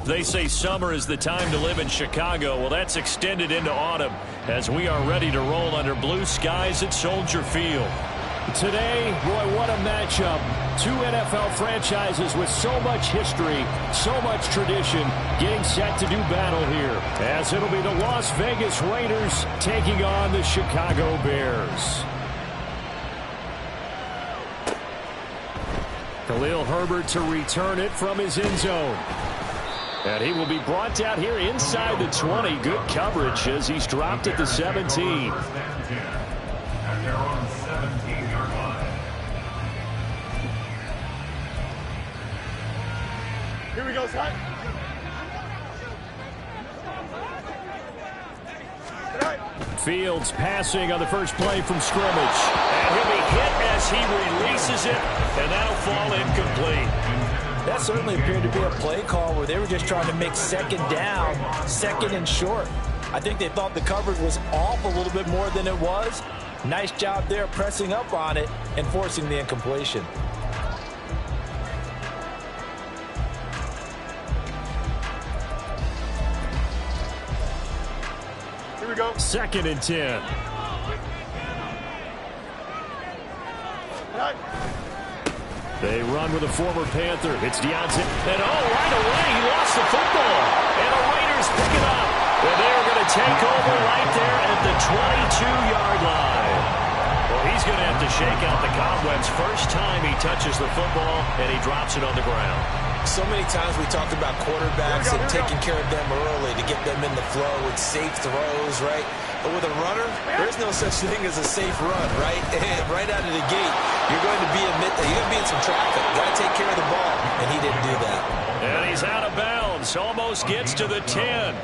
They say summer is the time to live in Chicago. Well, that's extended into autumn as we are ready to roll under blue skies at Soldier Field. Today, boy, what a matchup. Two NFL franchises with so much history, so much tradition, getting set to do battle here. As it'll be the Las Vegas Raiders taking on the Chicago Bears. Khalil Herbert to return it from his end zone. And he will be brought down here inside the 20. Good coverage as he's dropped at the 17. Here we go, Scott. Fields passing on the first play from scrimmage. And he'll be hit as he releases it, and that'll fall incomplete. That certainly appeared to be a play call where they were just trying to make second down, second and short. I think they thought the coverage was off a little bit more than it was. Nice job there pressing up on it and forcing the incompletion. Here we go. 2nd and 10. They run with a former Panther. It's Deontay. And right away, he lost the football. And the Raiders pick it up. And they're going to take over right there at the 22-yard line. Well, he's going to have to shake out the cobwebs first time he touches the football, and he drops it on the ground. So many times we talked about quarterbacks and taking care of them early to get them in the flow with safe throws, right? But with a runner, there's no such thing as a safe run, right? And right out of the gate, you're going to be in some traffic. Got to take care of the ball, and he didn't do that. And he's out of bounds. Almost gets to the 10.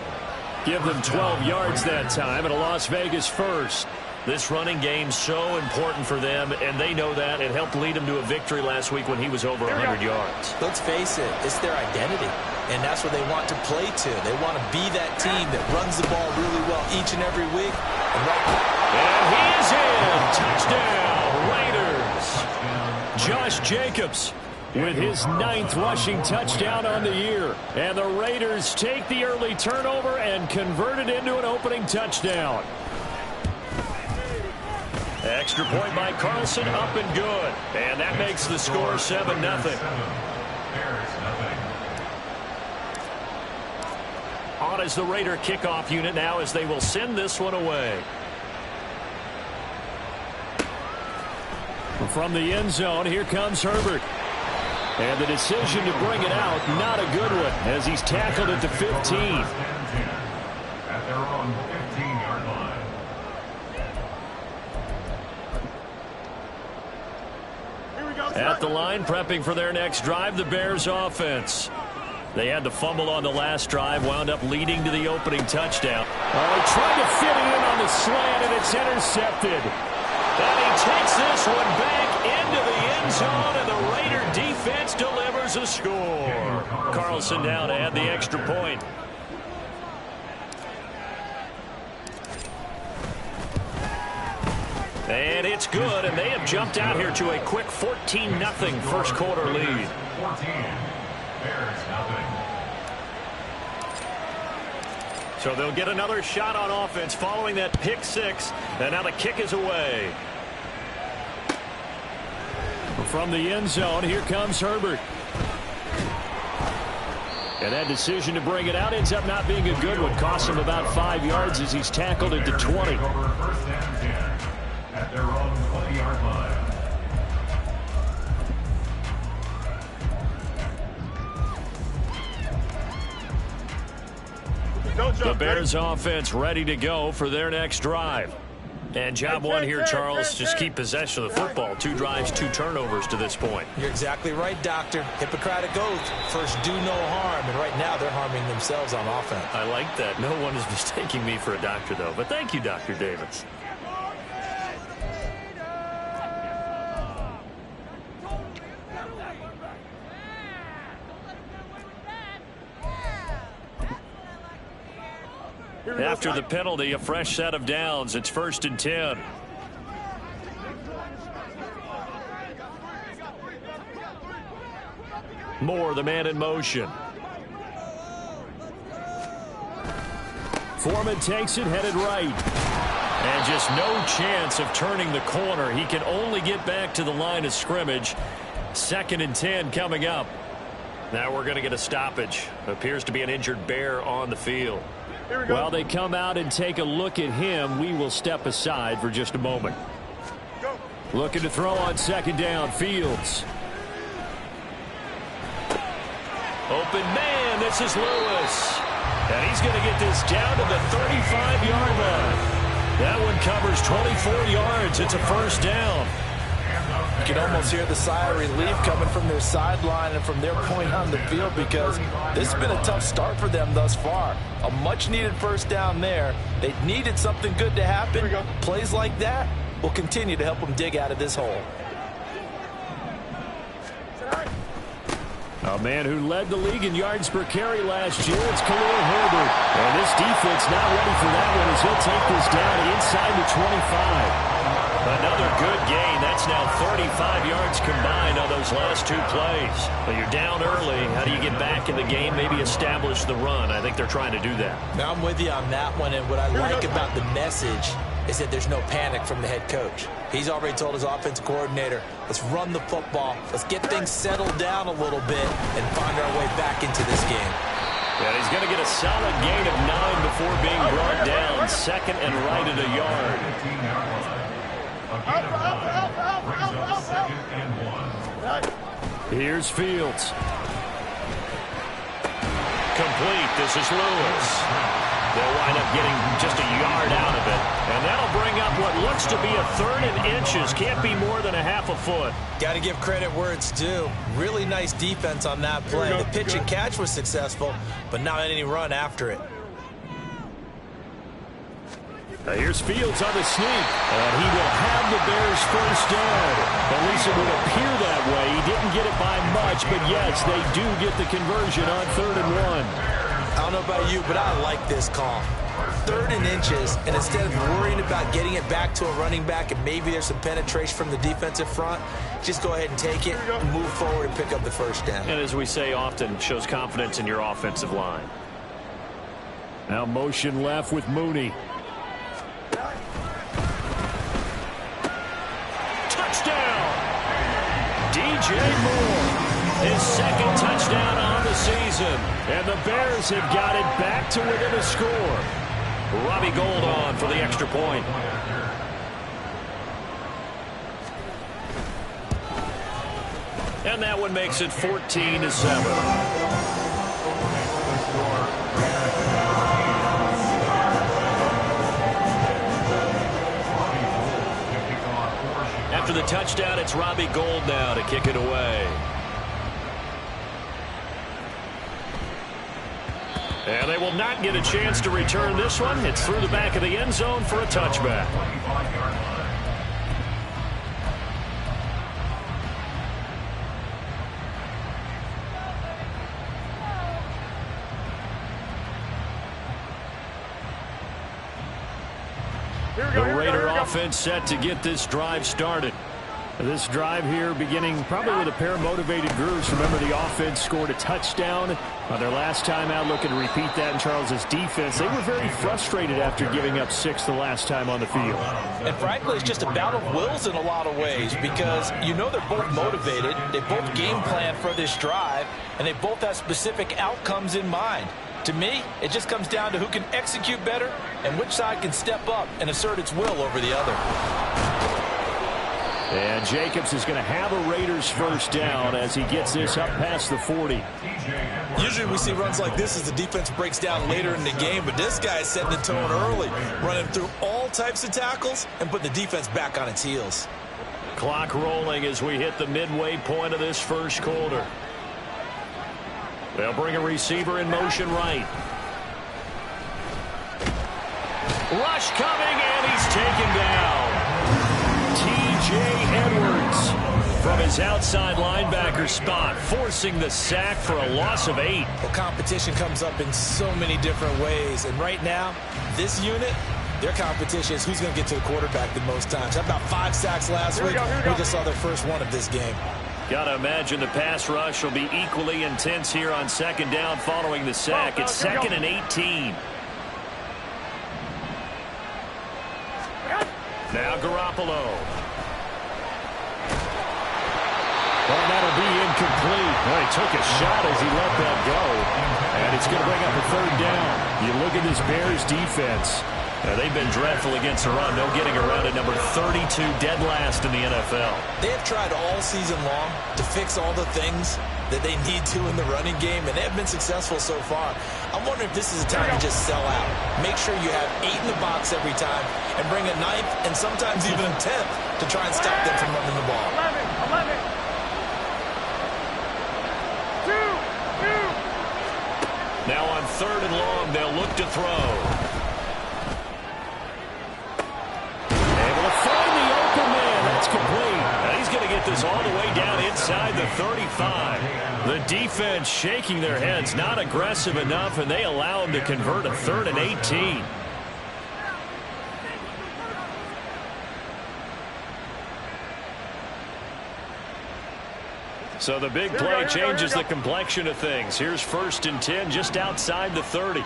Give them 12 yards that time, and a Las Vegas first. This running game's so important for them, and they know that. It helped lead them to a victory last week when he was over 100 yards. Let's face it, it's their identity, and that's what they want to play to. They want to be that team that runs the ball really well each and every week. And he is in. Touchdown, Raiders. Josh Jacobs with his 9th rushing touchdown on the year. And the Raiders take the early turnover and convert it into an opening touchdown. Extra point by Carlson, up and good. And that makes the score 7-0. On is the Raider kickoff unit now as they will send this one away. From the end zone, here comes Herbert. And the decision to bring it out, not a good one, as he's tackled at the 15. At their own 15-yard line. At the line, prepping for their next drive, the Bears offense. They had the fumble on the last drive, wound up leading to the opening touchdown. He tried to fit it in on the slant, and it's intercepted. And he takes this one back into the end zone, and the Raider defense delivers a score. Carlson down to add the extra point. And it's good, and they have jumped out here to a quick 14-0 first quarter lead. 14, Bears nothing. So they'll get another shot on offense following that pick six, and now the kick is away. From the end zone, here comes Herbert. And that decision to bring it out ends up not being a good one. Costs him about 5 yards as he's tackled at the 20. First and 10 at their own 20-yard line. The Bears offense ready to go for their next drive. And job one here, Charles, just keep possession of the football. 2 drives, 2 turnovers to this point. You're exactly right, Doctor. Hippocratic oath. First, do no harm. And right now, they're harming themselves on offense. I like that. No one is mistaking me for a doctor, though. But thank you, Dr. Davis. After the penalty, a fresh set of downs. It's 1st and 10. Moore, the man in motion. Foreman takes it, headed right. And just no chance of turning the corner. He can only get back to the line of scrimmage. 2nd and 10 coming up. Now we're going to get a stoppage. Appears to be an injured Bear on the field. While they come out and take a look at him, we will step aside for just a moment. Looking to throw on 2nd down, Fields. Open man, this is Lewis. And he's going to get this down to the 35-yard line. That one covers 24 yards. It's a 1st down. You can almost hear the sigh of relief coming from their sideline and from their point on the field, because this has been a tough start for them thus far. A much-needed 1st down there. They needed something good to happen. Plays like that will continue to help them dig out of this hole. A man who led the league in yards per carry last year, it's Khalil Herbert. And this defense not ready for that one as he'll take this down inside the 25. Another good gain. That's now 35 yards combined on those last 2 plays. But you're down early. How do you get back in the game, maybe establish the run? I think they're trying to do that. Now I'm with you on that one, and what I like about the message is that there's no panic from the head coach. He's already told his offensive coordinator, let's run the football, let's get things settled down a little bit and find our way back into this game. And he's going to get a solid gain of 9 before being brought down. 2nd and right at a yard. Here's Fields. Complete. This is Lewis. They'll wind up getting just a yard out of it. And that'll bring up what looks to be a 3rd and inches. Can't be more than a half a foot. Got to give credit where it's due. Really nice defense on that play. The pitch and catch was successful, but not any run after it. Here's Fields on the sneak. And he will have the Bears 1st down. At least it would appear that way. He didn't get it by much, but yes, they do get the conversion on 3rd and 1. I don't know about you, but I like this call. 3rd and inches, and instead of worrying about getting it back to a running back and maybe there's some penetration from the defensive front, just go ahead and take it, move forward, and pick up the 1st down. And as we say often, shows confidence in your offensive line. Now motion left with Mooney. Touchdown! DJ Moore. His 2nd touchdown on the season. And the Bears have got it back to within a score. Robbie Gould on for the extra point. And that one makes it 14-7. After the touchdown, it's Robbie Gould now to kick it away. And they will not get a chance to return this one. It's through the back of the end zone for a touchback. The Raider offense set to get this drive started. This drive here beginning probably with a pair of motivated groups. Remember, the offense scored a touchdown on their last time out, looking to repeat that in Charles's defense. They were very frustrated after giving up 6 the last time on the field. And frankly, it's just a battle of wills in a lot of ways, because you know they're both motivated. They both game plan for this drive, and they both have specific outcomes in mind. To me, it just comes down to who can execute better and which side can step up and assert its will over the other. And Jacobs is going to have a Raiders 1st down as he gets this up past the 40. Usually we see runs like this as the defense breaks down later in the game, but this guy is setting the tone early, running through all types of tackles and put the defense back on its heels. Clock rolling as we hit the midway point of this 1st quarter. They'll bring a receiver in motion right. Rush coming, and he's taken down. T.J. Edwards from his outside linebacker spot, forcing the sack for a loss of 8. Well, competition comes up in so many different ways, and right now, this unit, their competition is who's going to get to the quarterback the most times. How about 5 sacks last week? We just saw their first one of this game. Gotta imagine the pass rush will be equally intense here on 2nd down following the sack. It's 2nd and 18. Now Garoppolo. Well, that'll be incomplete. Well, he took a shot as he let that go. And it's going to bring up a third down. You look at this Bears defense. They've been dreadful against the run. No getting around at number 32, dead last in the NFL. They have tried all season long to fix all the things that they need to in the running game, and they have been successful so far. I'm wondering if this is a time to just sell out. Make sure you have 8 in the box every time and bring a 9th and sometimes even a 10th to try and stop them from running the ball. 11. Now on 3rd and long, they'll look to throw. Able to find the open man. That's complete. And he's going to get this all the way down inside the 35. The defense shaking their heads, not aggressive enough, and they allow him to convert a 3rd and 18. So the big play changes the complexion of things. Here's 1st and 10 just outside the 30.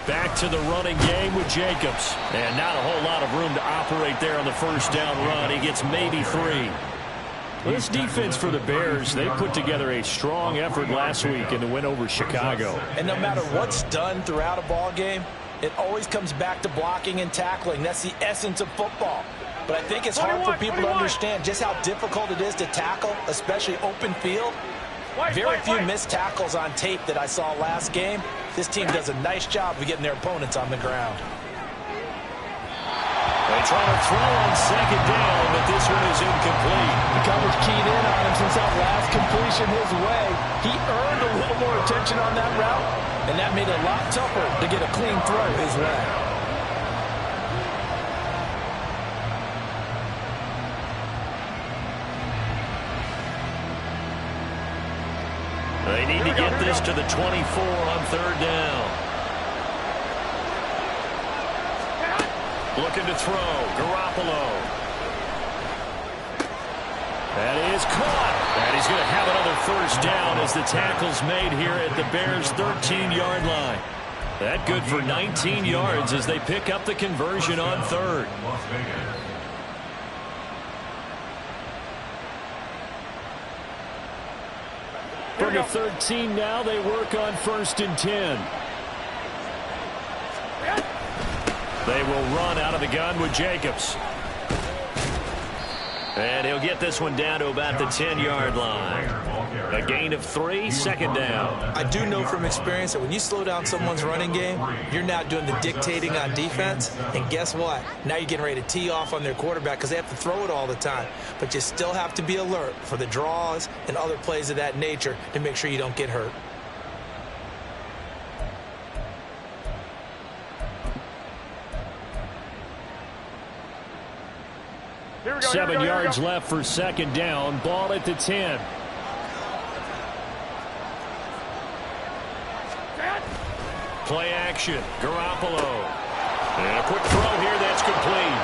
Back to the running game with Jacobs. And not a whole lot of room to operate there on the 1st down run. He gets maybe 3. This defense for the Bears, they put together a strong effort last week in the win over Chicago. And no matter what's done throughout a ball game, it always comes back to blocking and tackling. That's the essence of football. But I think it's hard for people to understand just how difficult it is to tackle, especially open field. Very few missed tackles on tape that I saw last game. This team does a nice job of getting their opponents on the ground. They try to throw on 2nd down, but this one is incomplete. The coverage keyed in on him since that last completion his way. He earned a little more attention on that route, and that made it a lot tougher to get a clean throw his way. They need to get this to the 24 on 3rd down. Looking to throw. Garoppolo. That is caught. And he's going to have another 1st down as the tackle's made here at the Bears' 13-yard line. That good for 19 yards as they pick up the conversion on 3rd. From the 13 now, they work on 1st and 10. They will run out of the gun with Jacobs. And he'll get this one down to about the 10-yard line. A gain of 3, 2nd down. I do know from experience that when you slow down someone's running game, you're now doing the dictating on defense. And guess what? Now you're getting ready to tee off on their quarterback because they have to throw it all the time. But you still have to be alert for the draws and other plays of that nature to make sure you don't get hurt. Here we go, 7 here we go, yards here we go. left for 2nd down. Ball at the 10. Play action. Garoppolo. And a quick throw here that's complete.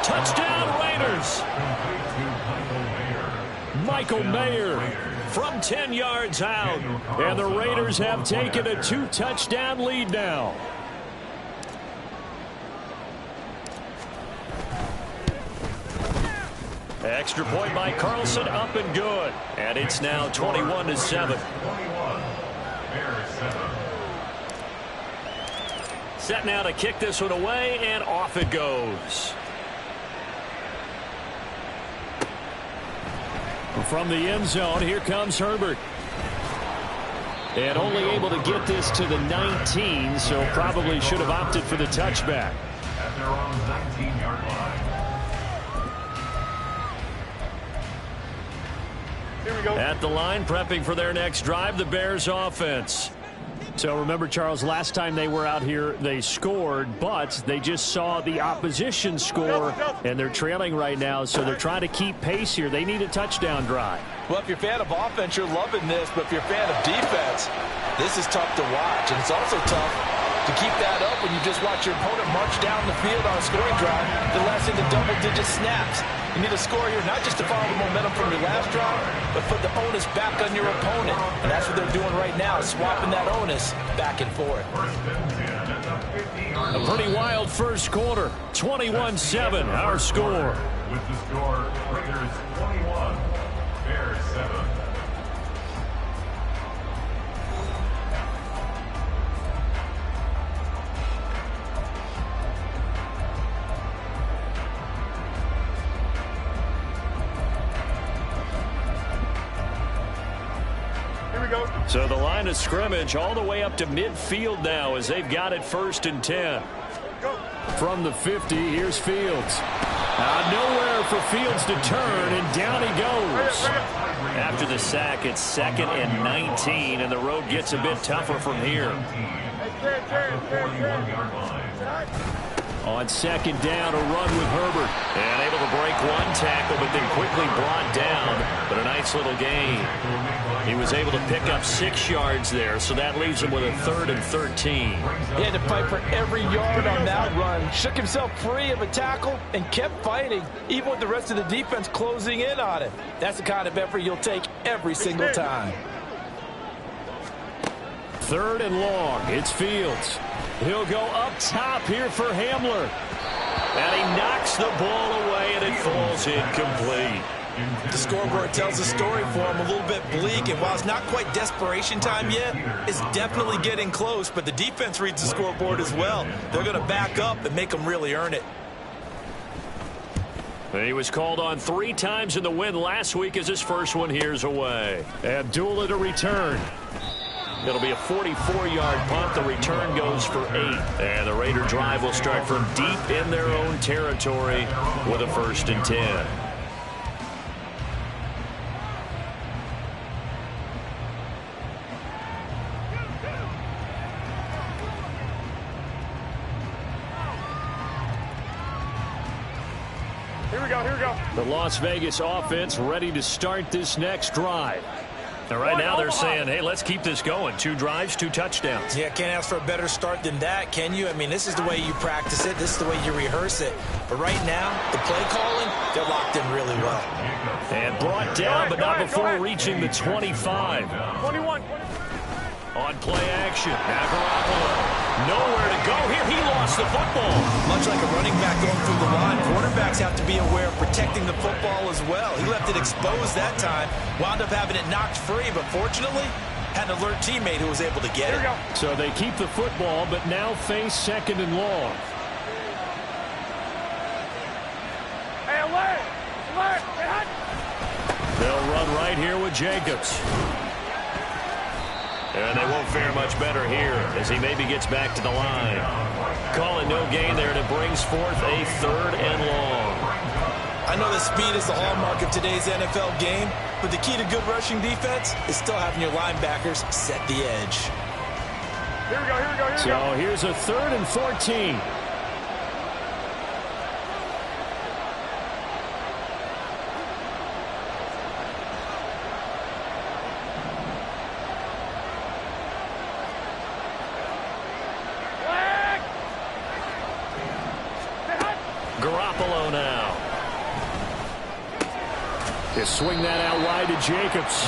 Touchdown Raiders. Michael Mayer from 10 yards out. And the Raiders have taken a 2-touchdown lead now. Extra point by Carlson, up and good. And it's now 21-7. Set now to kick this one away, and off it goes. From the end zone, here comes Herbert. And only able to get this to the 19, so probably should have opted for the touchback. At their own 19-yard line. Here we go. At the line, prepping for their next drive, the Bears offense. So remember, Charles, last time they were out here, they scored, but they just saw the opposition score, and they're trailing right now, so they're trying to keep pace here. They need a touchdown drive. Well, if you're a fan of offense, you're loving this, but if you're a fan of defense, this is tough to watch, and it's also tough to keep that up when you just watch your opponent march down the field on a scoring drive that lasts into double-digit snaps. You need a score here not just to follow the momentum from your last drive, but put the onus back on your opponent. And that's what they're doing right now, swapping that onus back and forth. A pretty wild first quarter. 21-7, our score. With the score, Raiders 21, Bears 7. So the line of scrimmage all the way up to midfield now as they've got it 1st and 10. From the 50, here's Fields. Nowhere for Fields to turn, and down he goes. After the sack, it's 2nd and 19, and the road gets a bit tougher from here. On 2nd down, a run with Herbert. And able to break one tackle, but then quickly brought down. But a nice little gain. He was able to pick up 6 yards there, so that leaves him with a 3rd and 13. He had to fight for every yard on that run. Shook himself free of a tackle and kept fighting, even with the rest of the defense closing in on him. That's the kind of effort you'll take every single time. 3rd and long. It's Fields. He'll go up top here for Hamler. And he knocks the ball away, and it falls incomplete. The scoreboard tells the story for him, a little bit bleak, and while it's not quite desperation time yet, it's definitely getting close, but the defense reads the scoreboard as well. They're going to back up and make them really earn it. He was called on 3 times in the win last week as his first one here's away. Abdullah to return. It'll be a 44-yard punt. The return goes for 8. And the Raider drive will start from deep in their own territory with a 1st and 10. Here we go. The Las Vegas offense ready to start this next drive. And right now they're saying, hey, let's keep this going. 2 drives, 2 touchdowns. Yeah, can't ask for a better start than that, can you? I mean, this is the way you practice it. This is the way you rehearse it. But right now, the play calling, they're locked in really well. And brought down, but not before reaching the 25. 21. On play action. Now Garoppolo. Nowhere to go here. He lost the football. Much like a running back going through the line, quarterbacks have to be aware of protecting the football as well. He left it exposed that time, wound up having it knocked free, but fortunately, had an alert teammate who was able to get it. So they keep the football, but now face 2nd and long. Hey, alert! Alert! They'll run right here with Jacobs. And they won't fare much better here as he maybe gets back to the line. Calling no gain there, and it brings forth a 3rd and long. I know that speed is the hallmark of today's NFL game, but the key to good rushing defense is still having your linebackers set the edge. Here we go. So here's a 3rd and 14. Garoppolo now. They swing that out wide to Jacobs.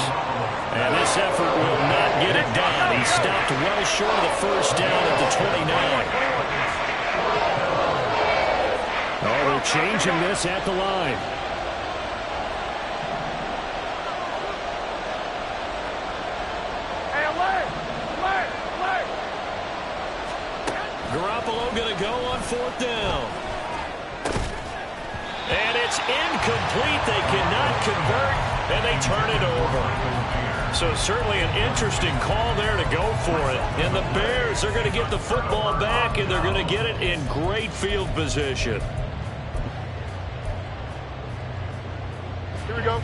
And this effort will not get it done. He stopped well short of the 1st down at the 29. Oh, they're changing this at the line. Hey, alert! Alert! Garoppolo going to go on 4th down. And it's incomplete. They cannot convert, and they turn it over. So certainly an interesting call there to go for it. And the Bears are going to get the football back, and they're going to get it in great field position. Here we go.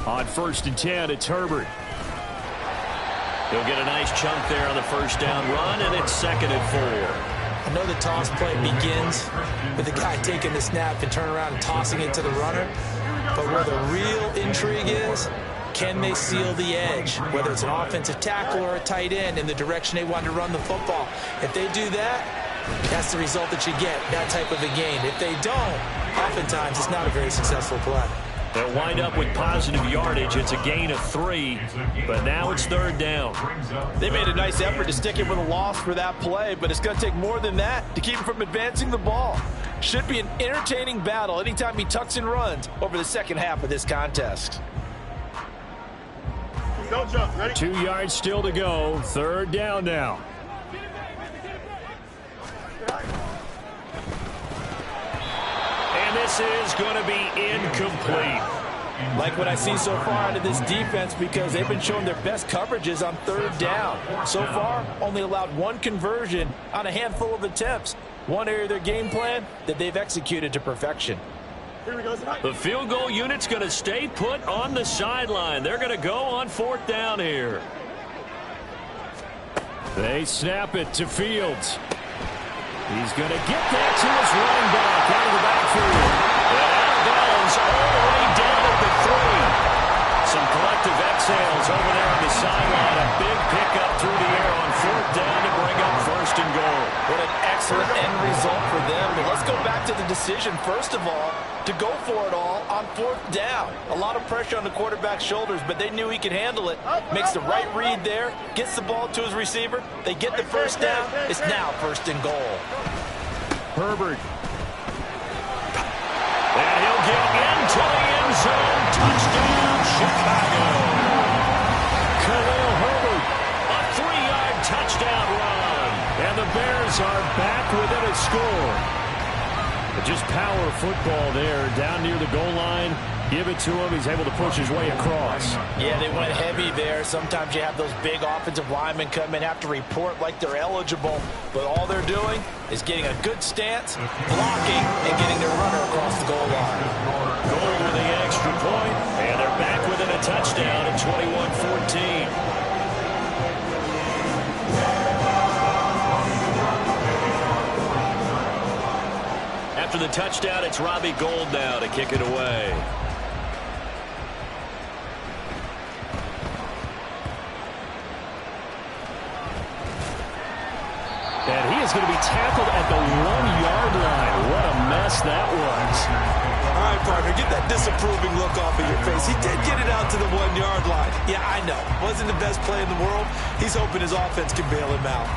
On 1st and 10, it's Herbert. He'll get a nice chunk there on the 1st down run, and it's 2nd and 4. I'm I know the toss play begins with the guy taking the snap and turn around and tossing it to the runner. But where the real intrigue is, can they seal the edge, whether it's an offensive tackle or a tight end, in the direction they want to run the football? If they do that, that's the result that you get, that type of a gain. If they don't, oftentimes it's not a very successful play. They'll wind up with positive yardage. It's a gain of 3, but now it's 3rd down. They made a nice effort to stick him with a loss for that play, but it's going to take more than that to keep him from advancing the ball. Should be an entertaining battle anytime he tucks and runs over the second half of this contest. Don't jump. Ready? 2 yards still to go. 3rd down now. And this is going to be incomplete. Like what I see so far out of this defense, because they've been showing their best coverages on 3rd down. So far, only allowed 1 conversion on a handful of attempts. One area of their game plan that they've executed to perfection. Here we go. The field goal unit's going to stay put on the sideline. They're going to go on 4th down here. They snap it to Fields. He's going to get that to his running back out of the backfield. And out of bounds all the way down at the 3. Some collective exhales over there on the sideline. A big pickup through the air on 4th down to bring up 1st and goal. What an excellent end result for them. But let's go back to the decision, first of all, to go for it all on 4th down. A lot of pressure on the quarterback's shoulders, but they knew he could handle it. Makes the right read there, gets the ball to his receiver. They get the 1st down. It's now 1st and goal. Herbert. And he'll get into the end zone. Touchdown, Chicago. Khalil Herbert, a 3-yard touchdown run. And the Bears are back within a score. But just power football there, down near the goal line. Give it to him. He's able to push his way across. Yeah, they went heavy there. Sometimes you have those big offensive linemen come in, have to report like they're eligible. But all they're doing is getting a good stance, blocking, and getting their runner across the goal line. Goal with the extra point, and they're back within a touchdown at 21-14. After the touchdown, it's Robbie Gould now to kick it away. And he is going to be tackled at the 1-yard line. What a mess that was. All right, partner, get that disapproving look off of your face. He did get it out to the 1-yard line. Yeah, I know. Wasn't the best play in the world. He's hoping his offense can bail him out.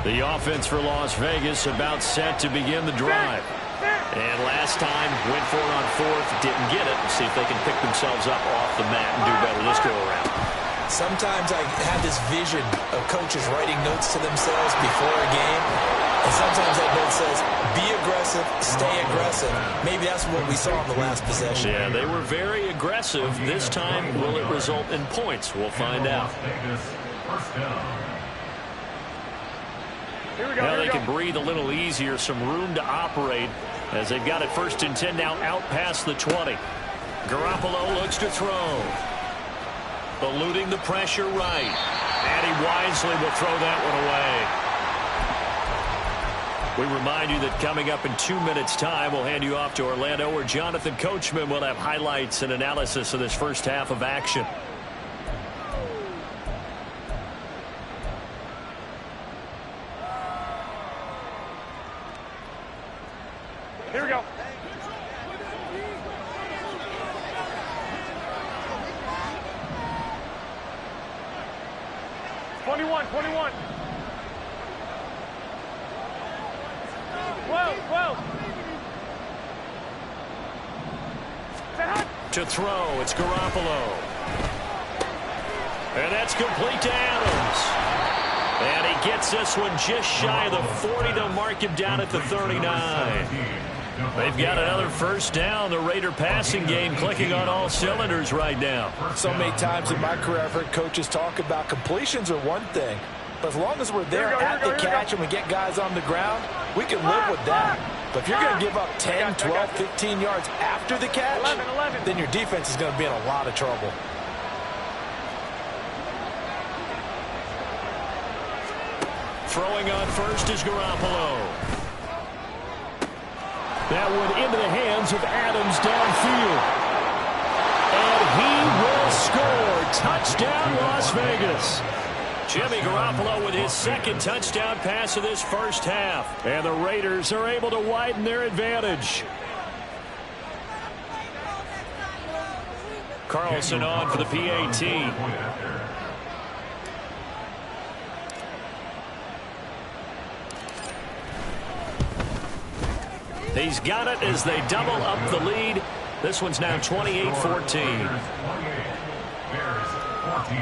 The offense for Las Vegas about set to begin the drive. And last time went for it on 4th, didn't get it. See if they can pick themselves up off the mat and do better this go around. Sometimes I have this vision of coaches writing notes to themselves before a game. And sometimes that note says, be aggressive, stay aggressive. Maybe that's what we saw in the last possession. Yeah, they were very aggressive. This time, will it result in points? We'll find out. Now they can breathe a little easier, some room to operate as they've got it 1st and 10 now out past the 20. Garoppolo looks to throw. Eluding the pressure right. And he wisely will throw that one away. We remind you that coming up in 2 minutes' time, we'll hand you off to Orlando, where Jonathan Coachman will have highlights and analysis of this first half of action. Here we go. Twenty-one. 12. To throw, it's Garoppolo. And that's complete to Adams. And he gets this one just shy of the 40. They'll mark him down at the 39. They've got another 1st down. The Raider passing game clicking on all cylinders right now. So many times in my career, I've heard coaches talk about completions are one thing. But as long as we're there at the catch and we get guys on the ground, we can live with that. But if you're going to give up 10, 12, 15 yards after the catch, 11. then your defense is going to be in a lot of trouble. Throwing on first is Garoppolo. That one into the hands of Adams downfield. And he will score. Touchdown, Las Vegas. Jimmy Garoppolo with his second touchdown pass of this first half. And the Raiders are able to widen their advantage. Carlson on for the PAT. He's got it as they double up the lead. This one's now 28-14. Bears 14.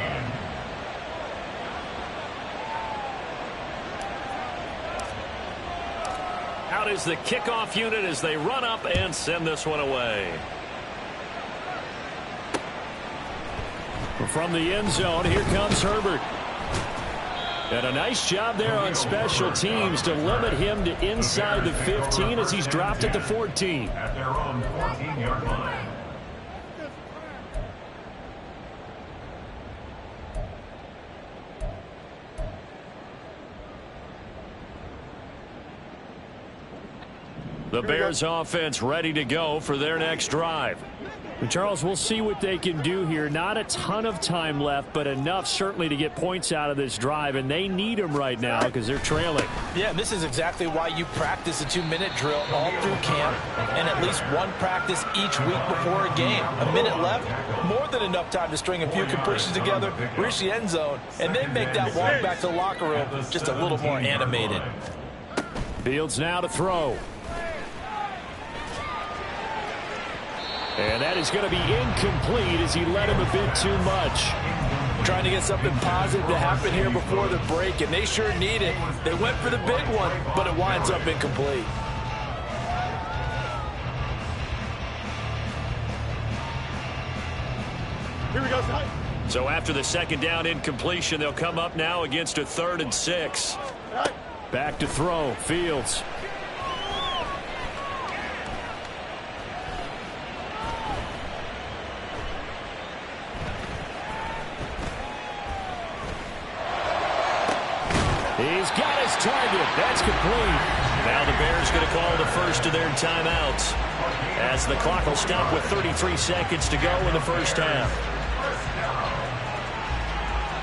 Out is the kickoff unit as they run up and send this one away. From the end zone, here comes Herbert. And a nice job there on special teams to limit him to inside the 15 as he's dropped at the 14. At their own 14-yard line. The Bears offense ready to go for their next drive. And Charles, we'll see what they can do here. Not a ton of time left, but enough certainly to get points out of this drive, and they need them right now because they're trailing. Yeah, this is exactly why you practice a 2-minute drill all through camp and at least one practice each week before a game. A minute left, more than enough time to string a few completions together, reach the end zone, and then make that walk back to the locker room just a little more animated. Fields now to throw. And that is going to be incomplete as he led him a bit too much. Trying to get something positive to happen here before the break, and they sure need it. They went for the big one, but it winds up incomplete. Here we go, son. So after the second down incompletion, they'll come up now against a 3rd and 6. Back to throw, Fields. He's got his target. That's complete. Now the Bears going to call the first of their timeouts as the clock will stop with 33 seconds to go in the first half.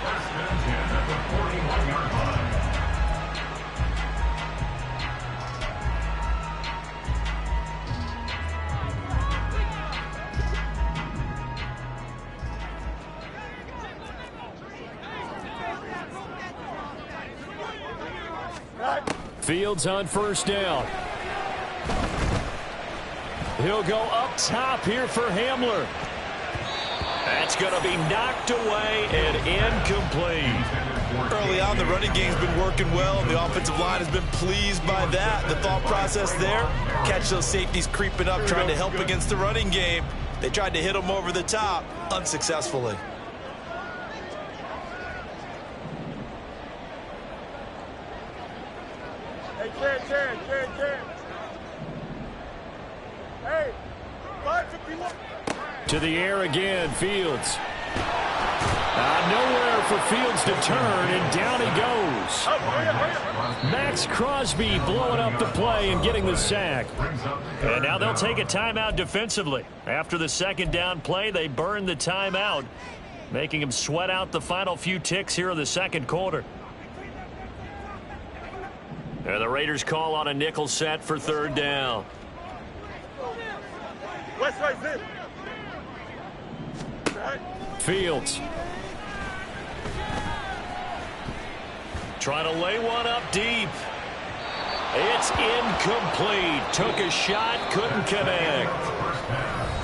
First and 10 at the 41-yard line. Fields on first down. He'll go up top here for Hamler. That's going to be knocked away and incomplete. Early on, the running game's been working well, and the offensive line has been pleased by that. The thought process there, catch those safeties creeping up, trying to help against the running game. They tried to hit them over the top, unsuccessfully. Hey, Jared. Hey, 551. To the air again, Fields. Nowhere for Fields to turn, and down he goes. Max Crosby blowing up the play and getting the sack. And now they'll take a timeout defensively. After the second down play, they burn the timeout, making them sweat out the final few ticks here in the second quarter. And the Raiders call on a nickel set for third down. West right there. Fields. Trying to lay one up deep. It's incomplete. Took a shot, couldn't connect.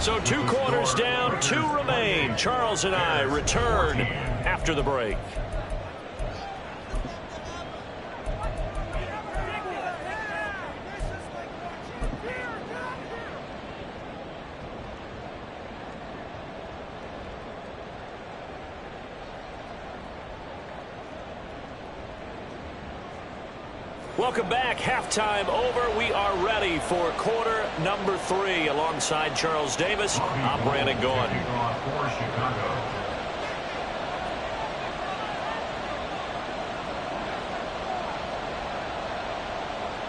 So 2 quarters down, 2 remain. Charles and I return after the break. Welcome back. Halftime over. We are ready for quarter number 3. Alongside Charles Davis, I'm Brandon Gaughan. For Chicago.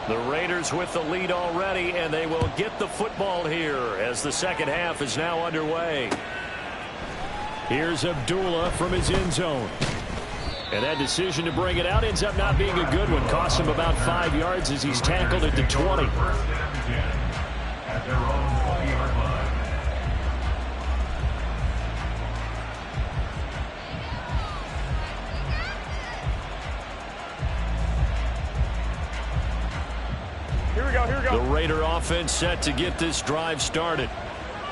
The Raiders with the lead already, and they will get the football here as the second half is now underway. Here's Abdullah from his end zone. And that decision to bring it out ends up not being a good one. Costs him about 5 yards as he's tackled at the 20. First and 10 at their own 20-yard line. Here we go, here we go. The Raider offense set to get this drive started.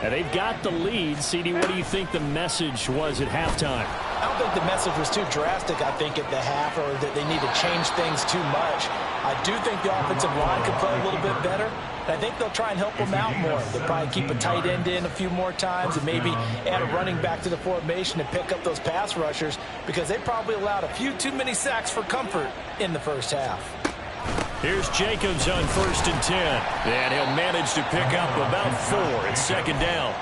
And they've got the lead. CD, what do you think the message was at halftime? I don't think the message was too drastic, I think, at the half, or that they need to change things too much. I do think the offensive line could play a little bit better. And I think they'll try and help them out more. They'll probably keep a tight end in a few more times and maybe add a running back to the formation and pick up those pass rushers, because they probably allowed a few too many sacks for comfort in the first half. Here's Jacobs on 1st and 10. And he'll manage to pick up about 4. It's second down.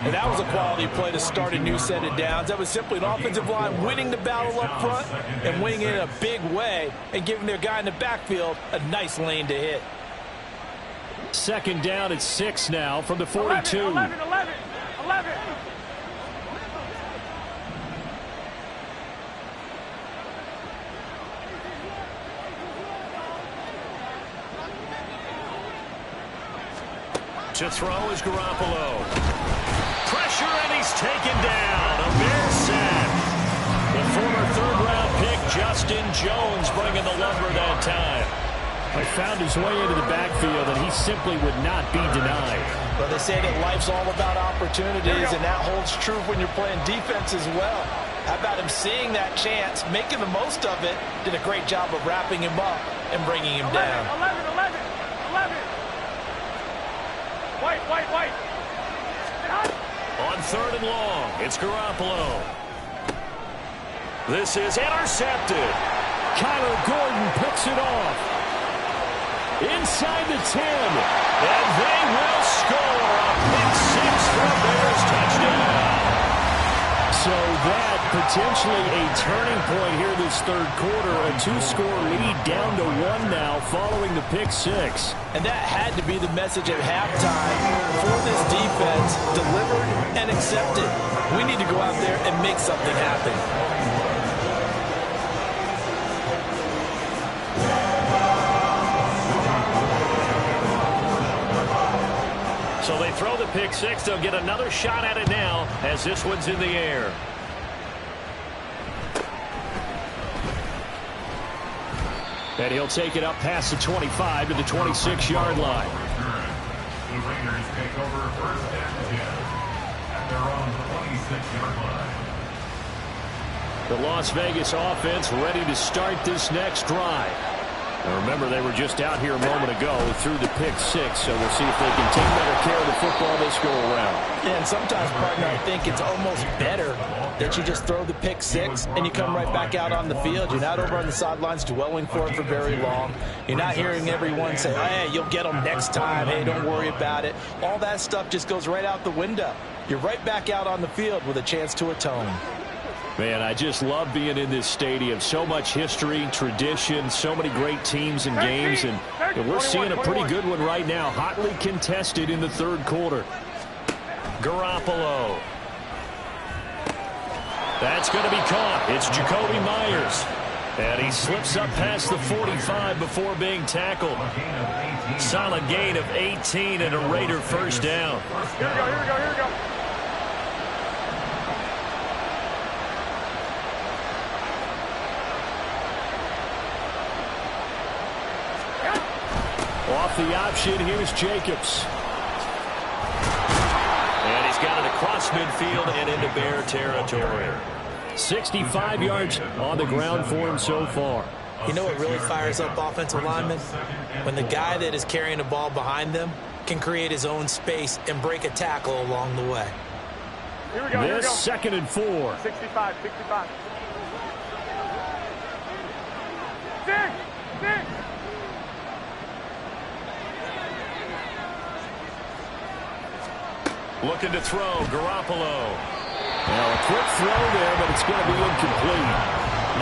And that was a quality play to start a new set of downs. That was simply an offensive line winning the battle up front and winning it in a big way and giving their guy in the backfield a nice lane to hit. Second down at 6 now from the 42. 11. To throw is Garoppolo. Pressure, and he's taken down. A Bears sack. The former third-round pick, Justin Jones, bringing the lumber that time. He found his way into the backfield, and he simply would not be denied. Well, they say that life's all about opportunities, and that holds true when you're playing defense as well. How about him seeing that chance, making the most of it, did a great job of wrapping him up and bringing him down. 11. White. On 3rd and long, it's Garoppolo. This is intercepted. Kyler Gordon picks it off. Inside the 10. And they will score a pick 6 for a Bears touchdown. So that potentially a turning point here this third quarter. A 2-score lead down to 1 now following the pick 6. And that had to be the message at halftime for this defense, delivered and accepted. We need to go out there and make something happen. So they throw the pick 6. They'll get another shot at it now as this one's in the air. And he'll take it up past the 25 to the 26-yard line. The Raiders take over first and 10 at their own 26-yard line. The Las Vegas offense ready to start this next drive. Now remember, they were just out here a moment ago through the pick 6, so we'll see if they can take better care of the football this go around. Yeah, and sometimes, partner, I think it's almost better that you just throw the pick 6 and you come right back out on the field. You're not over on the sidelines dwelling for it for very long. You're not hearing everyone say, hey, you'll get them next time. Hey, don't worry about it. All that stuff just goes right out the window. You're right back out on the field with a chance to atone. Man, I just love being in this stadium. So much history, tradition, so many great teams and games, and we're seeing a pretty good one right now. Hotly contested in the third quarter. Garoppolo. That's going to be caught. It's Jacoby Myers. And he slips up past the 45 before being tackled. Solid gain of 18 and a Raider first down. Here we go. Off the option, here's Jacobs. And he's got it across midfield and into Bear territory. 65 yards on the ground for him so far. You know what really fires up offensive linemen? When the guy that is carrying the ball behind them can create his own space and break a tackle along the way. Here we go. This 2nd and 4. 65. Six. Looking to throw, Garoppolo. Now a quick throw there, but it's going to be incomplete.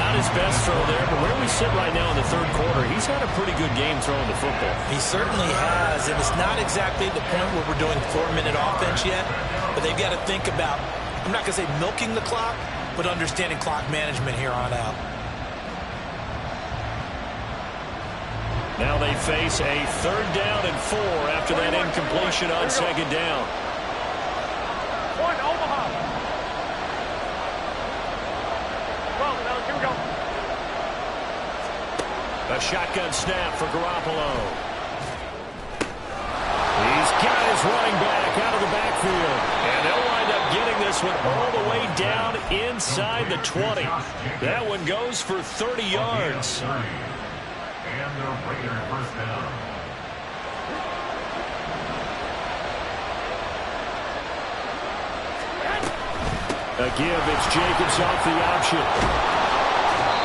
Not his best throw there, but where we sit right now in the third quarter, he's had a pretty good game throwing the football. He certainly has, and it's not exactly the point where we're doing 4-minute offense yet, but they've got to think about, I'm not going to say milking the clock, but understanding clock management here on out. Now they face a 3rd down and 4 after that incompletion on 2nd down. One, Omaha. Well, now, here we go. A shotgun snap for Garoppolo. He's got his running back out of the backfield. And they'll wind up getting this one all the way down inside the 20. That one goes for 30 yards. And the Raiders first down. A give, it's Jacobs off the option.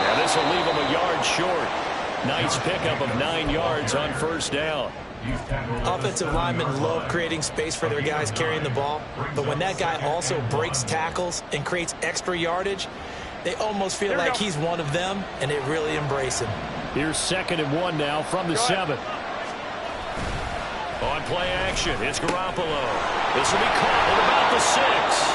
And this will leave him a yard short. Nice pickup of 9 yards on 1st down. Offensive linemen love creating space for their guys carrying the ball, but when that guy also breaks tackles and creates extra yardage, they almost feel like he's one of them, and they really embrace him. Here's 2nd and 1 now from the 7. On play action, it's Garoppolo. This will be caught at about the 6.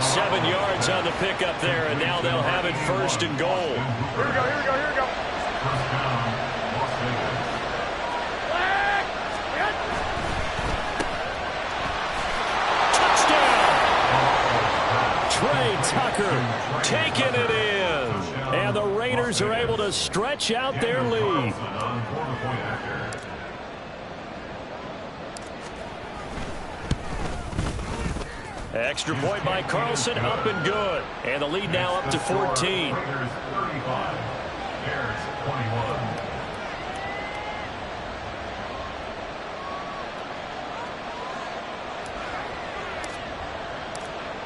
7 yards on the pickup there, and now they'll have it 1st and goal. Here we go, here we go, here we go. First down, Las Vegas. Touchdown! Trey Tucker taking it in. And the Raiders are able to stretch out their lead. Extra point by Carlson, up and good. And the lead now up to 14. Raiders 35, Bears 21.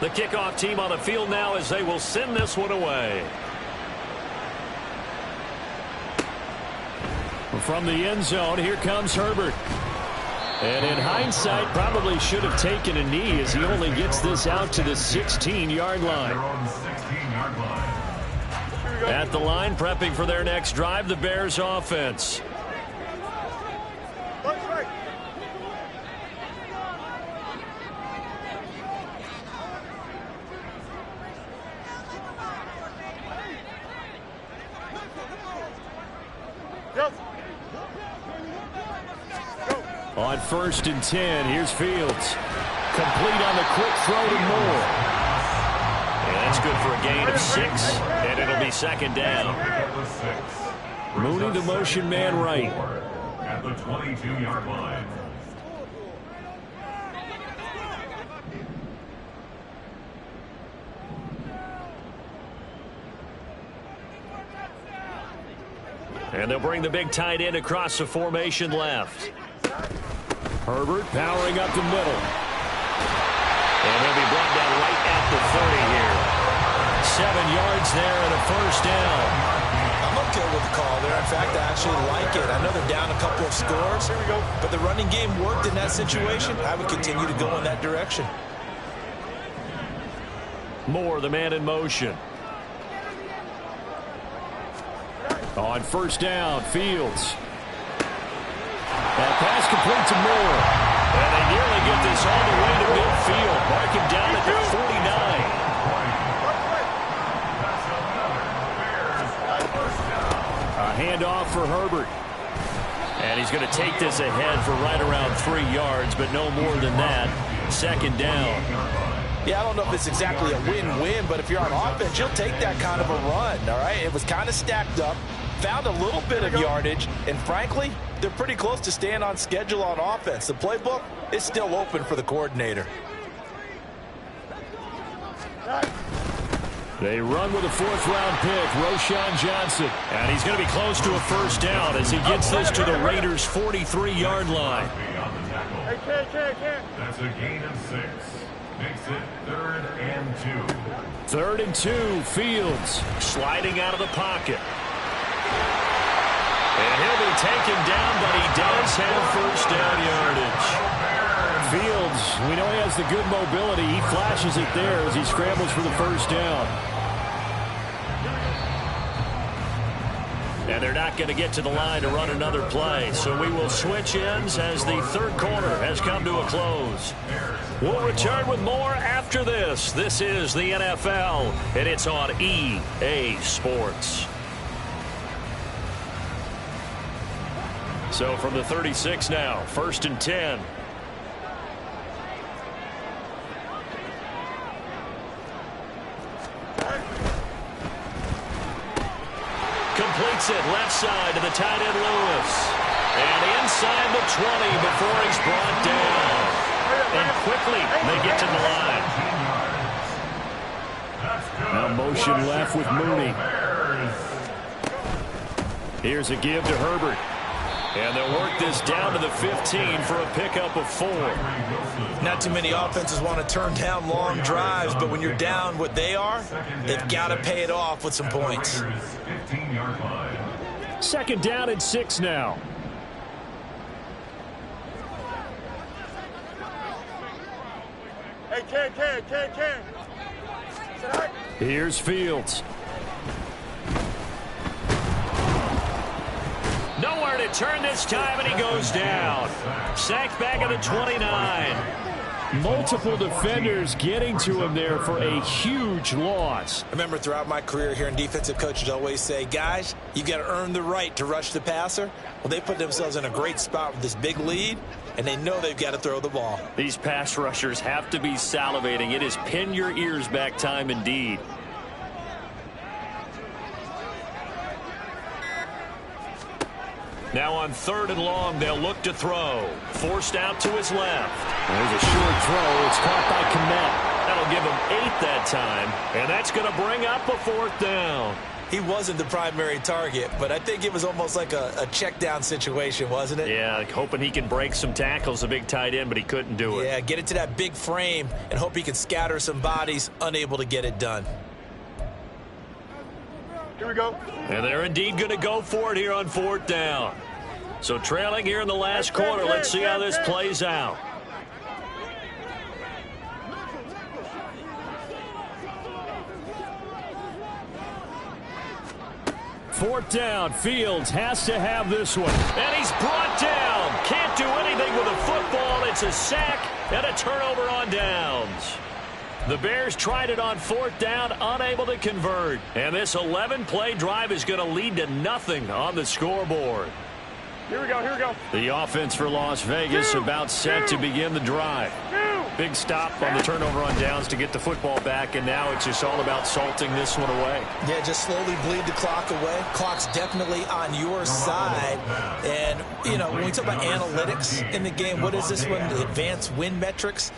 The kickoff team on the field now as they will send this one away. From the end zone, here comes Herbert. And in hindsight, probably should have taken a knee as he only gets this out to the 16-yard line. At the line, prepping for their next drive, the Bears offense. On 1st and 10, here's Fields. Complete on the quick throw to Moore. And that's good for a gain of 6, and it'll be 2nd down. Mooney, the motion man right. At the 22-yard line. And they'll bring the big tight end across the formation left. Herbert powering up the middle. And he'll be brought down right at the 30 here. 7 yards there and a 1st down. I'm okay with the call there. In fact, I actually like it. I know they're down a couple of scores, but the running game worked in that situation. I would continue to go in that direction. Moore, the man in motion. On 1st down, Fields. That pass complete to Moore. And they nearly get this all the way to midfield. Mark him down at the 49. A handoff for Herbert. And he's going to take this ahead for right around 3 yards, but no more than that. 2nd down. Yeah, I don't know if it's exactly a win-win, but if you're on offense, you'll take that kind of a run, all right? It was kind of stacked up, found a little bit of yardage, and frankly, they're pretty close to staying on schedule on offense. The playbook is still open for the coordinator. They run with a 4th-round pick, Roschon Johnson. And he's going to be close to a 1st down as he gets this to the Raiders' 43-yard line. That's a gain of 6. Makes it 3rd and 2. 3rd and 2, Fields sliding out of the pocket. And he'll be taken down, but he does have 1st down yardage. Fields Fields, we know he has the good mobility. He flashes it there as he scrambles for the first down. And they're not going to get to the line to run another play. So we will switch ends as the third quarter has come to a close. We'll return with more after this. This is the NFL, and it's on EA Sports. So from the 36 now, 1st and 10. Completes it left side to the tight end Lewis. And inside the 20 before he's brought down. And quickly they get to the line. Now motion left with Mooney. Here's a give to Herbert. And they'll work this down to the 15 for a pickup of 4. Not too many offenses want to turn down long drives, but when you're down what they are, they've got to pay it off with some points. 2nd down and 6 now. Hey, Ken. Here's Fields. Nowhere to turn this time, and he goes down. Sacked back at the 29. Multiple defenders getting to him there for a huge loss. I remember throughout my career hearing defensive coaches always say, guys, you got to earn the right to rush the passer. Well, they put themselves in a great spot with this big lead, and they know they've got to throw the ball. These pass rushers have to be salivating. It is pin your ears back time indeed. Now on 3rd and long, they'll look to throw. Forced out to his left. There's a short throw. It's caught by Kmet. That'll give him 8 that time, and that's going to bring up a 4th down. He wasn't the primary target, but I think it was almost like a check down situation, wasn't it? Yeah, hoping he can break some tackles, a big tight end, but he couldn't do it. Yeah, get it to that big frame and hope he can scatter some bodies, unable to get it done. Here we go. And they're indeed going to go for it here on 4th down. So trailing here in the last quarter. Let's see how this plays out. Fourth down. Fields has to have this one. And he's brought down. Can't do anything with a football. It's a sack and a turnover on downs. The Bears tried it on 4th down, unable to convert. And this 11-play drive is going to lead to nothing on the scoreboard. Here we go. The offense for Las Vegas about set to begin the drive. Big stop on the turnover on downs to get the football back, and now it's just all about salting this one away. Yeah, just slowly bleed the clock away. Clock's definitely on your side. And, you know, when we talk about analytics in the game, what is this one? Advanced win metrics?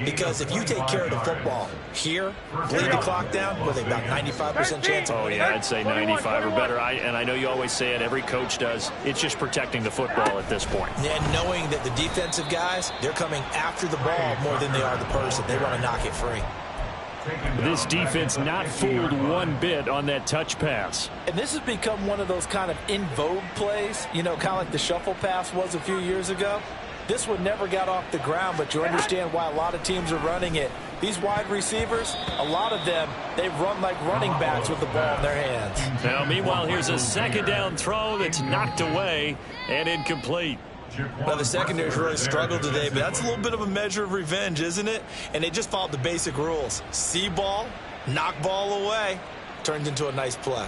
Because if you take care of the football here, bleed the clock down, with about 95% chance of winning. Oh, yeah, I'd say 95 or better. And I know you always say it, every coach does. It's just protecting the football at this point. And knowing that the defensive guys, they're coming after the ball more than they are the person. They want to knock it free. This defense not fooled one bit on that touch pass. And this has become one of those kind of in vogue plays, you know, kind of like the shuffle pass was a few years ago. This one never got off the ground, but you understand why a lot of teams are running it. These wide receivers, a lot of them, they run like running backs with the ball in their hands. Now, meanwhile, here's a 2nd down throw that's knocked away and incomplete. Well, the secondary's really struggled today, but that's a little bit of a measure of revenge, isn't it? And they just followed the basic rules. See ball, knock ball away, turned into a nice play.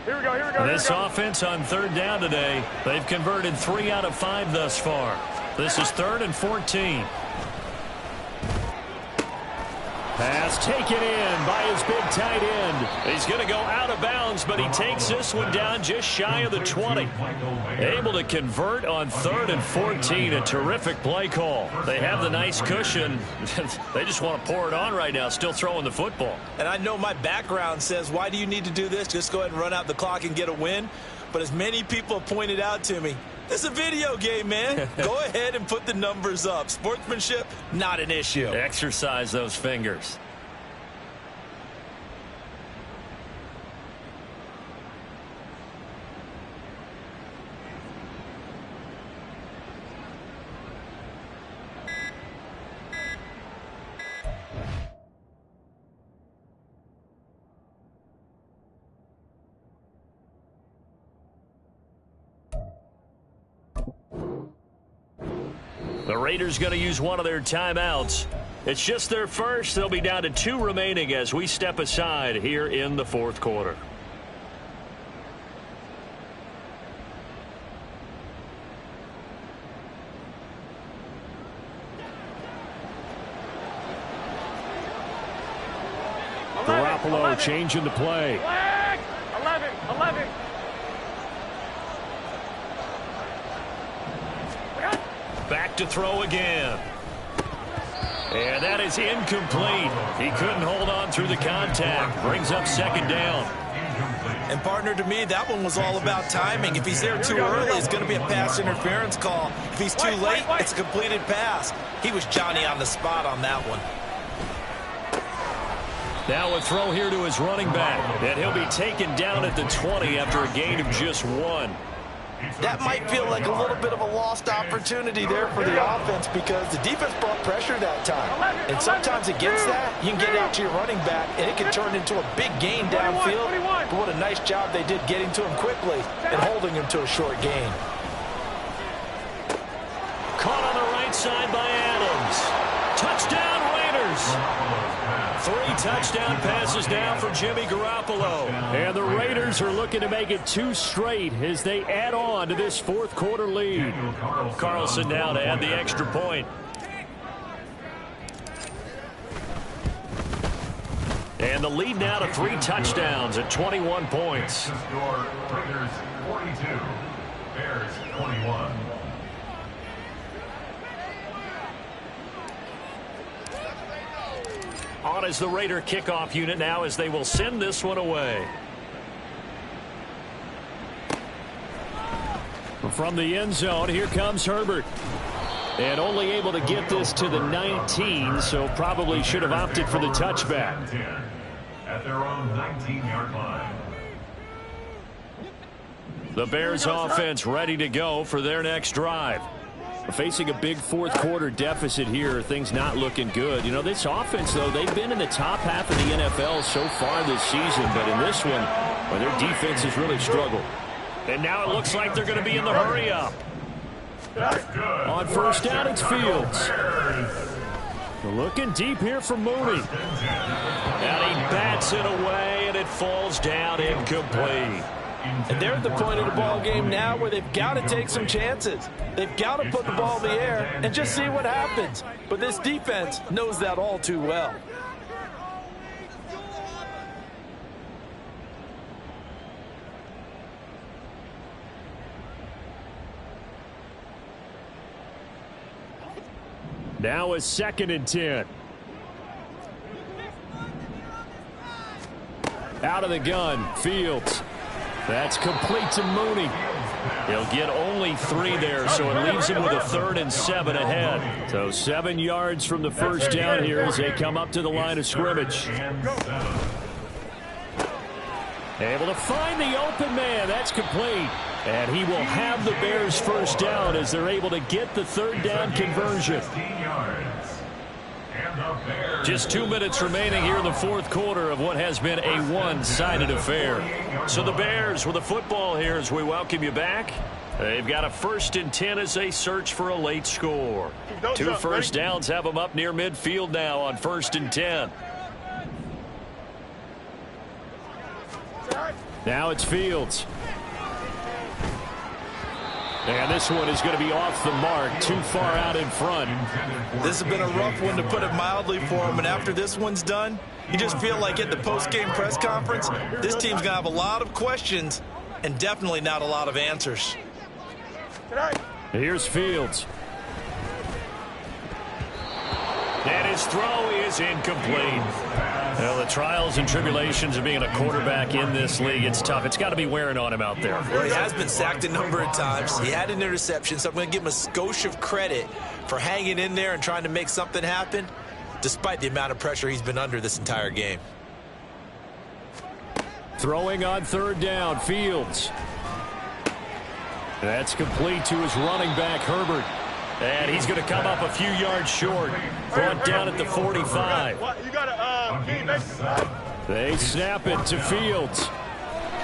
Here we go. This offense on 3rd down today, they've converted 3 out of 5 thus far. This is 3rd and 14. Pass taken in by his big tight end. He's going to go out of bounds, but he takes this one down just shy of the 20. Able to convert on 3rd and 14. A terrific play call. They have the nice cushion. They just want to pour it on right now, still throwing the football. And I know my background says, why do you need to do this? Just go ahead and run out the clock and get a win. But as many people have pointed out to me, this is a video game, man. Go ahead and put the numbers up. Sportsmanship, not an issue. Exercise those fingers. The Raiders going to use one of their timeouts. It's just their first. They'll be down to 2 remaining as we step aside here in the fourth quarter. Garoppolo changing the play. 11. Back to throw again. And that is incomplete. He couldn't hold on through the contact. Brings up second down. And partner, to me, that one was all about timing. If he's there too early, it's going to be a pass interference call. If he's too late, it's a completed pass. He was Johnny on the spot on that one. Now a throw here to his running back. And he'll be taken down at the 20 after a gain of just 1. That might feel like a little bit of a lost opportunity there for the offense because the defense brought pressure that time. And sometimes against that, you can get out to your running back, and it can turn into a big gain downfield. But what a nice job they did getting to him quickly and holding him to a short gain. Caught on the right side by Adams. Touchdown, Raiders. 3 touchdown passes now for Jimmy Garoppolo. And the Raiders are looking to make it 2 straight as they add on to this fourth quarter lead. Carlson now to add the extra point. And the lead now to 3 touchdowns at 21 points. Raiders 42, Bears 21. On is the Raider kickoff unit now as they will send this one away. From the end zone, here comes Herbert. And only able to get this to the 19, so probably should have opted for the touchback. At their own 19-yard line. The Bears offense ready to go for their next drive. Facing a big fourth quarter deficit here, things not looking good. You know, this offense, though, they've been in the top half of the NFL so far this season, but in this one, well, their defense has really struggled. And now it looks like they're going to be in the hurry-up. On first down, it's Fields. Looking deep here for Mooney. And he bats it away, and it falls down incomplete. And they're at the point of the ball game now where they've got to take some chances. They've got to put the ball in the air and just see what happens. But this defense knows that all too well. Now a 2nd and 10. Out of the gun, Fields. That's complete to Mooney. He'll get only 3 there, so it leaves him with a 3rd and 7 ahead. So 7 yards from the first down here as they come up to the line of scrimmage. Able to find the open man. That's complete. And he will have the Bears first down as they're able to get the 3rd down conversion. Just 2 minutes remaining here in the fourth quarter of what has been a one-sided affair. So the Bears with the football here as we welcome you back. They've got a 1st and 10 as they search for a late score. 2 first downs have them up near midfield now on 1st and 10. Now it's Fields. And this one is going to be off the mark, too far out in front. This has been a rough one, to put it mildly, for him. And after this one's done, you just feel like at the post-game press conference, this team's going to have a lot of questions and definitely not a lot of answers. Here's Fields. And his throw is incomplete. Well, the trials and tribulations of being a quarterback in this league, it's tough. It's got to be wearing on him out there. Well, he has been sacked a number of times. He had an interception, so I'm going to give him a skosh of credit for hanging in there and trying to make something happen, despite the amount of pressure he's been under this entire game. Throwing on 3rd down, Fields. That's complete to his running back, Herbert. And he's going to come up a few yards short. Brought down at the 45. You got to They snap it to Fields.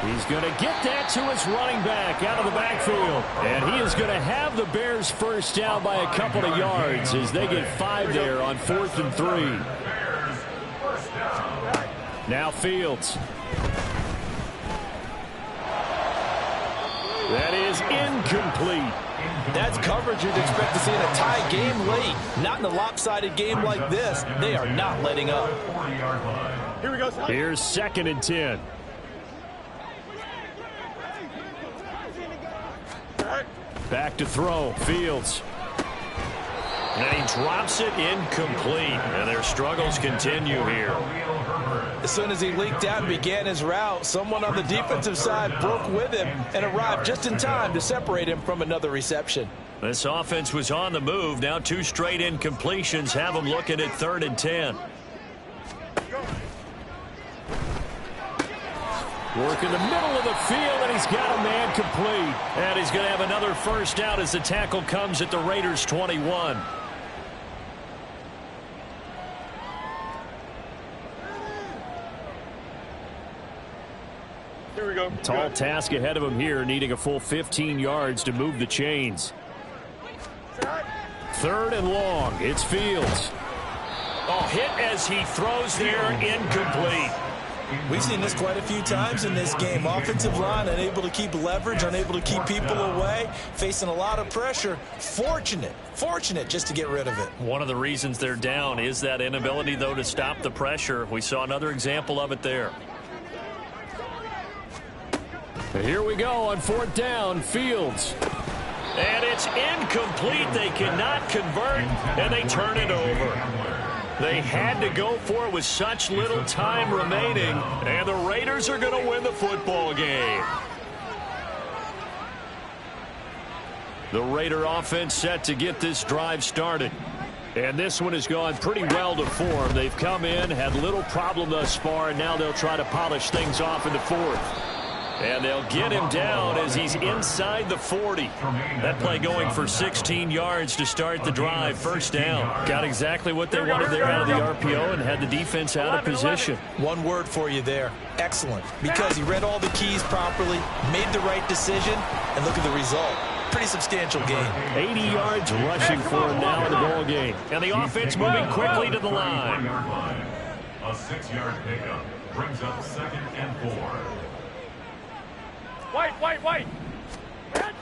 He's going to get that to his running back out of the backfield. And he is going to have the Bears first down by a couple of yards as they get 5 there on 4th and 3. Now Fields. That is incomplete. That's coverage you'd expect to see in a tie game late. Not in a lopsided game like this. They are not letting up. Here we go. Here's 2nd and 10. Back to throw. Fields. And he drops it incomplete. And their struggles continue here. As soon as he leaked out and began his route, someone on the defensive side broke with him and arrived just in time to separate him from another reception. This offense was on the move. Now 2 straight incompletions have them looking at 3rd and 10. Work in the middle of the field, and he's got a man complete. And he's going to have another first down as the tackle comes at the Raiders' 21. Here we go. Tall task ahead of him here, needing a full 15 yards to move the chains. 3rd and long. It's Fields. Oh, hit as he throws there, incomplete. We've seen this quite a few times in this game. Offensive line unable to keep leverage, unable to keep people away, facing a lot of pressure. Fortunate just to get rid of it. One of the reasons they're down is that inability, though, to stop the pressure. We saw another example of it there. Here we go on 4th down. Fields. And it's incomplete. They cannot convert, and they turn it over. They had to go for it with such little time remaining, and the Raiders are going to win the football game. The Raider offense set to get this drive started. And this one has gone pretty well to form. They've come in, had little problem thus far, and now they'll try to polish things off in the 4th. And they'll get him down as he's inside the 40. That play going for 16 yards to start the drive. First down. Got exactly what they wanted there out of the RPO and had the defense out of position. One word for you there. Excellent. Because he read all the keys properly, made the right decision, and look at the result. Pretty substantial gain. 80 yards rushing for him now in the ball game. And the offense moving quickly to the line. A 6-yard pickup brings up 2nd and 4. White.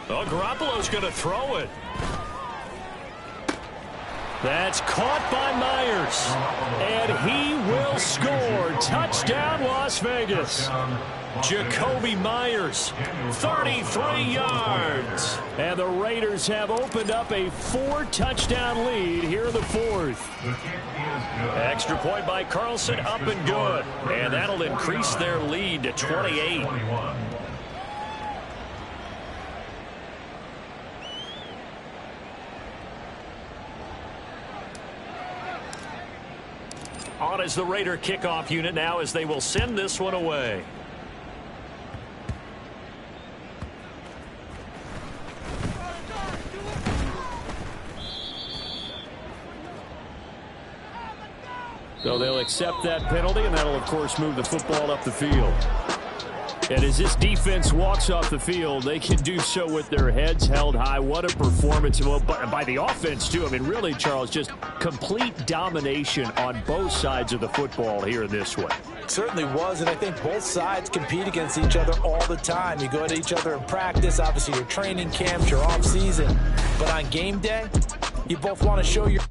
Oh, Garoppolo's going to throw it. That's caught by Myers. And he will score. Touchdown, Las Vegas. Jacoby Myers, 33 yards. And the Raiders have opened up a 4-touchdown lead here in the 4th. Extra point by Carlson, up and good. And that'll increase their lead to 28. On as the Raider kickoff unit now as they will send this one away. So they'll accept that penalty, and that'll, of course, move the football up the field. And as this defense walks off the field, they can do so with their heads held high. What a performance by the offense, too. I mean, really, Charles, just complete domination on both sides of the football here in this one. It certainly was, and I think both sides compete against each other all the time. You go at each other in practice, obviously your training camps, your off season. But on game day, you both want to show your